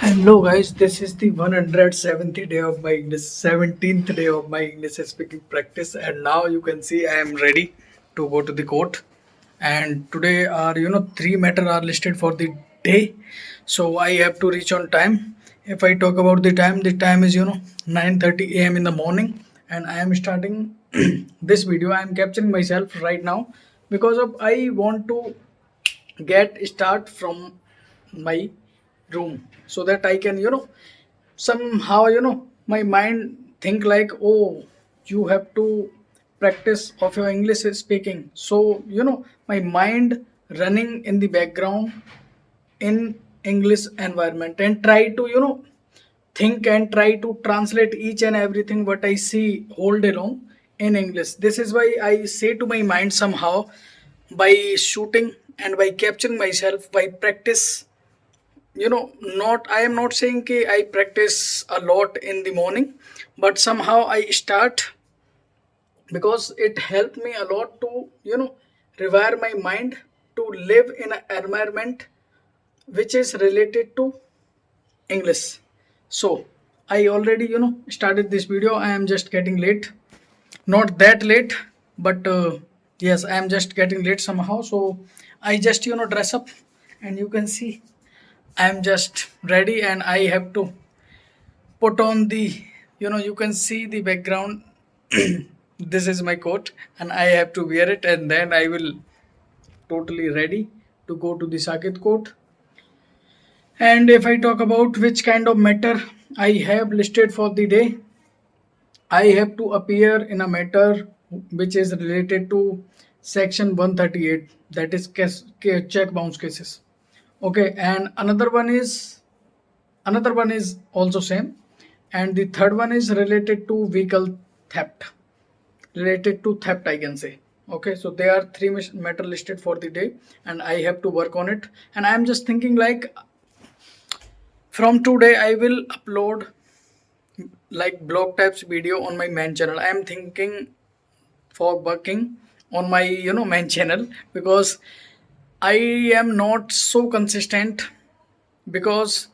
Hello guys, this is the 170th day of my English, 17th day of my English speaking practice, and now you can see I am ready to go to the court. And today are three matter are listed for the day, so I have to reach on time. If I talk about the time is 9:30 a.m. in the morning, and I am starting this video. I am capturing myself right now because of I want to get start from my room so that I can somehow my mind think like, oh, you have to practice of your English speaking. So my mind running in the background in English environment and try to think and try to translate each and everything what I see all day long in English. This is why I say to my mind somehow by shooting and by capturing myself by practice. Not I am not saying कि I practice a lot in the morning, but somehow I start because it helped me a lot to rewire my mind to live in an environment which is related to English. So I already started this video. I am just getting late, not that late, but yes, I am just getting late somehow. So I just dress up, and you can see I am just ready, and I have to put on the you can see the background. This is my coat, and I have to wear it, and then I will totally ready to go to the Saket court. And if I talk about which kind of matter I have listed for the day, I have to appear in a matter which is related to section 138, that is check bounce cases. Okay, and another one is also same, and the third one is related to vehicle theft, related to theft I can say. Okay, so there are three matter listed for the day, and I have to work on it. And I am just thinking like from today I will upload like blog types video on my main channel. I am thinking for working on my main channel because I am not so consistent, because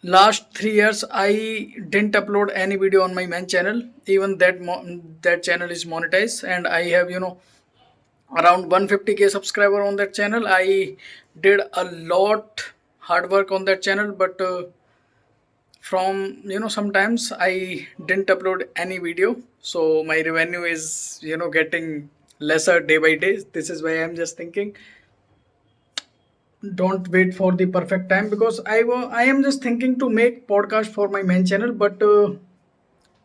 last 3 years I didn't upload any video on my main channel. Even that channel is monetized, and I have around 150k subscriber on that channel. I did a lot hard work on that channel, but from sometimes I didn't upload any video, so my revenue is getting lesser day by day. This is why I'm just thinking, don't wait for the perfect time, because I am just thinking to make podcast for my main channel, but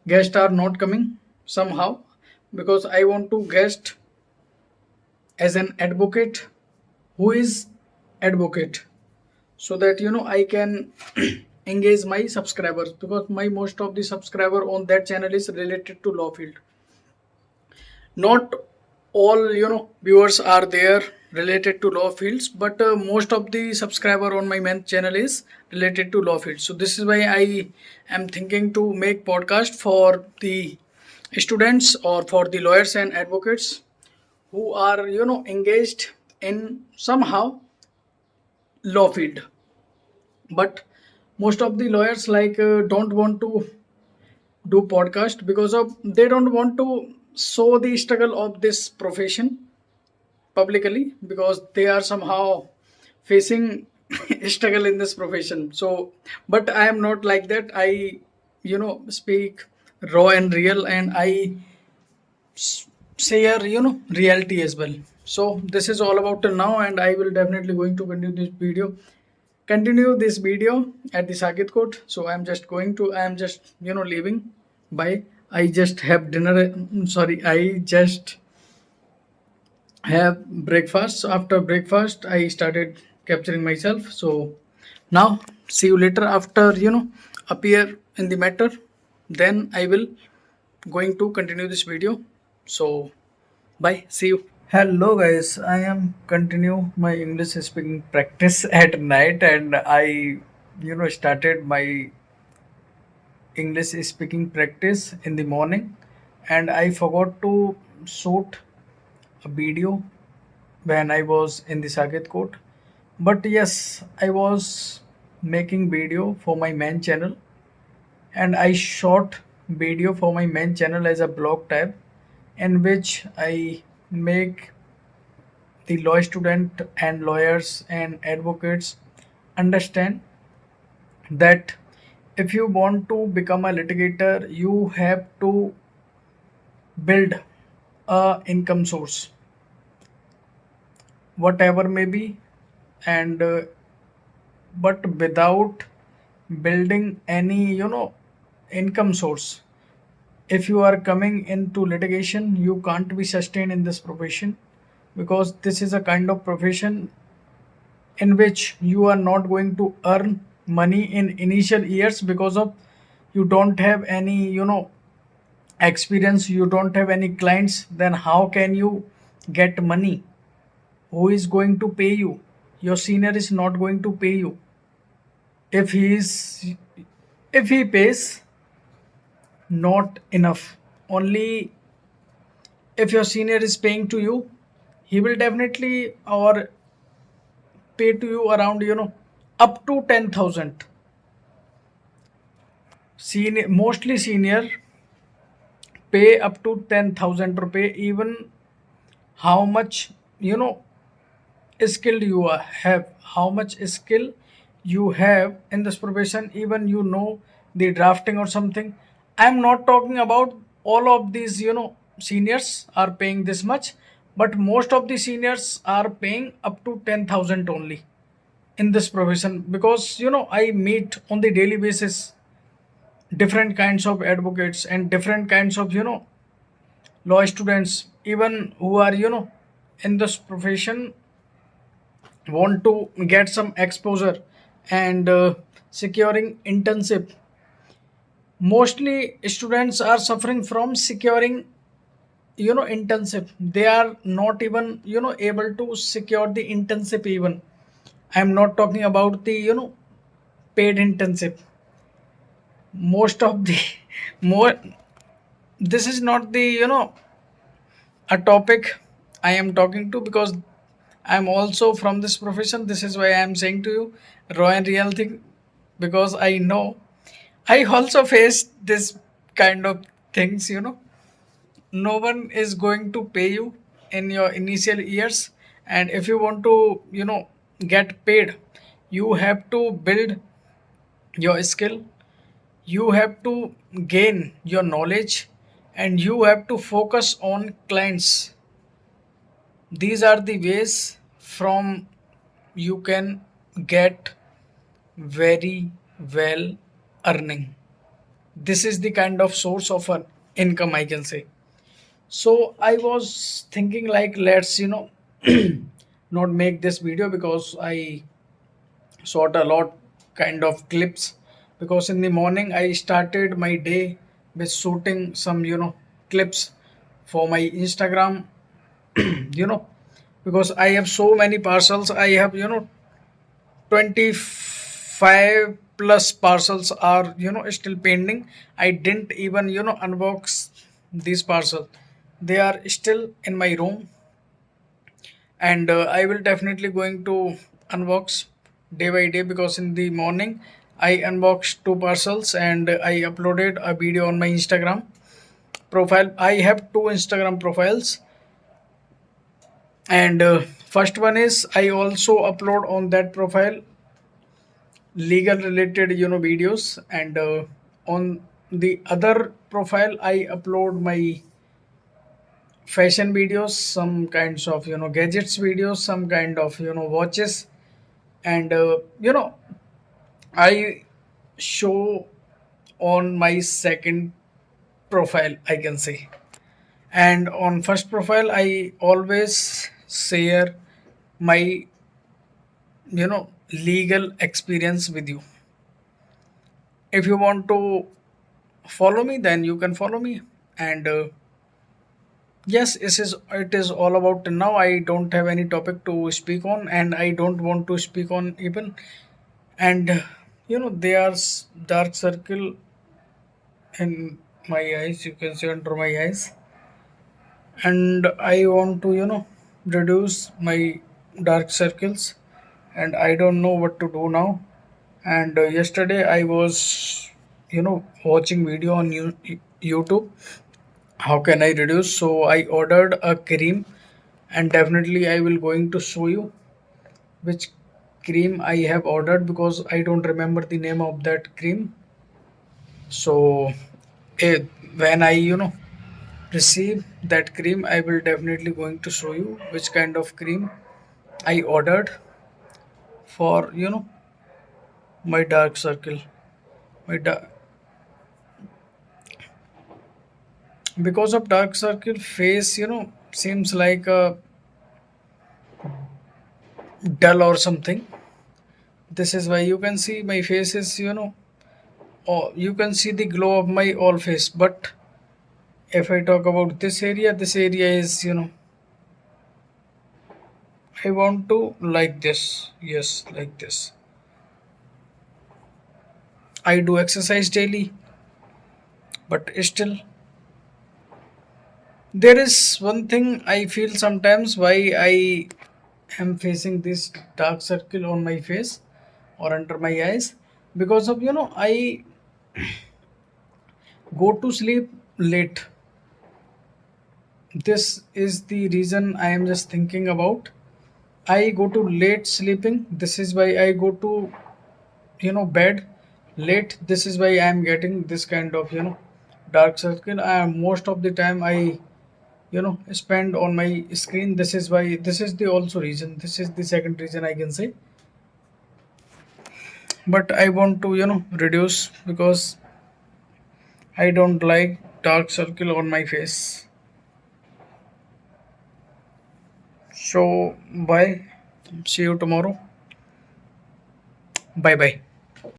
guests are not coming somehow, because I want to guest as an advocate who is advocate, so that I can engage my subscribers, because my most of the subscriber on that channel is related to law field. Not all viewers are there related to law fields, but most of the subscriber on my main channel is related to law fields. So this is why I am thinking to make podcast for the students or for the lawyers and advocates who are engaged in somehow law field. But most of the lawyers like don't want to do podcast because of they don't want to show the struggle of this profession publicly, because they are somehow facing struggle in this profession. So but I am not like that. I speak raw and real, and I share reality as well. So this is all about till now, and I will definitely going to continue this video at the Sakit court. So I'm just leaving. Bye. I just have dinner. Sorry, I just have breakfast. So after breakfast I started capturing myself. So now see you later after appear in the matter. Then I will going to continue this video. So bye, see you. Hello guys, I am continue my English speaking practice at night, and I started my English speaking practice in the morning, and I forgot to shoot a video when I was in the Saket court. But yes, I was making video for my main channel, and I shot video for my main channel as a blog tab, in which I make the law student and lawyers and advocates understand that if you want to become a litigator, you have to build a income source, whatever may be, and but without building any income source, if you are coming into litigation, you can't be sustained in this profession, because this is a kind of profession in which you are not going to earn money in initial years, because of you don't have any experience, you don't have any clients. Then how can you get money? Who is going to pay you? Your senior is not going to pay you. if he is if he pays, not enough. Only if your senior is paying to you, he will definitely or pay to you around up to 10,000. Senior, mostly senior, pay up to 10,000 rupees. Even how much skill you have, how much skill you have in this profession, even the drafting or something. I'm not talking about all of these seniors are paying this much, but most of the seniors are paying up to 10,000 only in this profession, because I meet on the daily basis different kinds of advocates and different kinds of law students, even who are in this profession, want to get some exposure and securing internship. Mostly students are suffering from securing internship. They are not even able to secure the internship. Even I'm not talking about the paid internship. Most of the more, this is not the a topic I am talking to, because I'm also from this profession. This is why I am saying to you raw and real thing, because I know I also faced this kind of things. No one is going to pay you in your initial years, and if you want to get paid, you have to build your skill, you have to gain your knowledge, and you have to focus on clients. These are the ways from you can get very well earning. This is the kind of source of an income, I can say. So I was thinking like, let's not make this video, because I shot a lot kind of clips, because in the morning I started my day with shooting some clips for my Instagram. you know because I have so many parcels. I have 25 plus parcels are still pending. I didn't even unbox these parcels. They are still in my room, and I will definitely going to unbox day by day, because in the morning I unboxed two parcels and I uploaded a video on my Instagram profile. I have two Instagram profiles, and first one is I also upload on that profile legal related videos, and on the other profile I upload my fashion videos, some kinds of gadgets videos, some kind of watches, and I show on my second profile, I can say. And on first profile I always share my legal experience with you. If you want to follow me, then you can follow me. And yes, it is all about now. I don't have any topic to speak on, and I don't want to speak on even. And there's dark circle in my eyes, you can see under my eyes, and I want to reduce my dark circles, and I don't know what to do now. And yesterday I was watching video on YouTube. How can I reduce? So I ordered a cream, and definitely I will going to show you which cream I have ordered, because I don't remember the name of that cream. So eh, when I receive that cream, I will definitely going to show you which kind of cream I ordered for my dark circle. My Because of dark circle, face seems like a dull or something. This is why you can see my face is oh, you can see the glow of my all face. But if I talk about this area is I want to like this. Yes, like this. I do exercise daily, but still there is one thing I feel sometimes why I am facing this dark circle on my face or under my eyes, because of I go to sleep late. This is the reason I am just thinking about. I go to late sleeping. This is why I go to bed late. This is why I am getting this kind of dark circle. Most of the time I spend on my screen. This is why, this is the also reason, this is the second reason I can say. But I want to reduce, because I don't like dark circle on my face. So bye, see you tomorrow. Bye bye.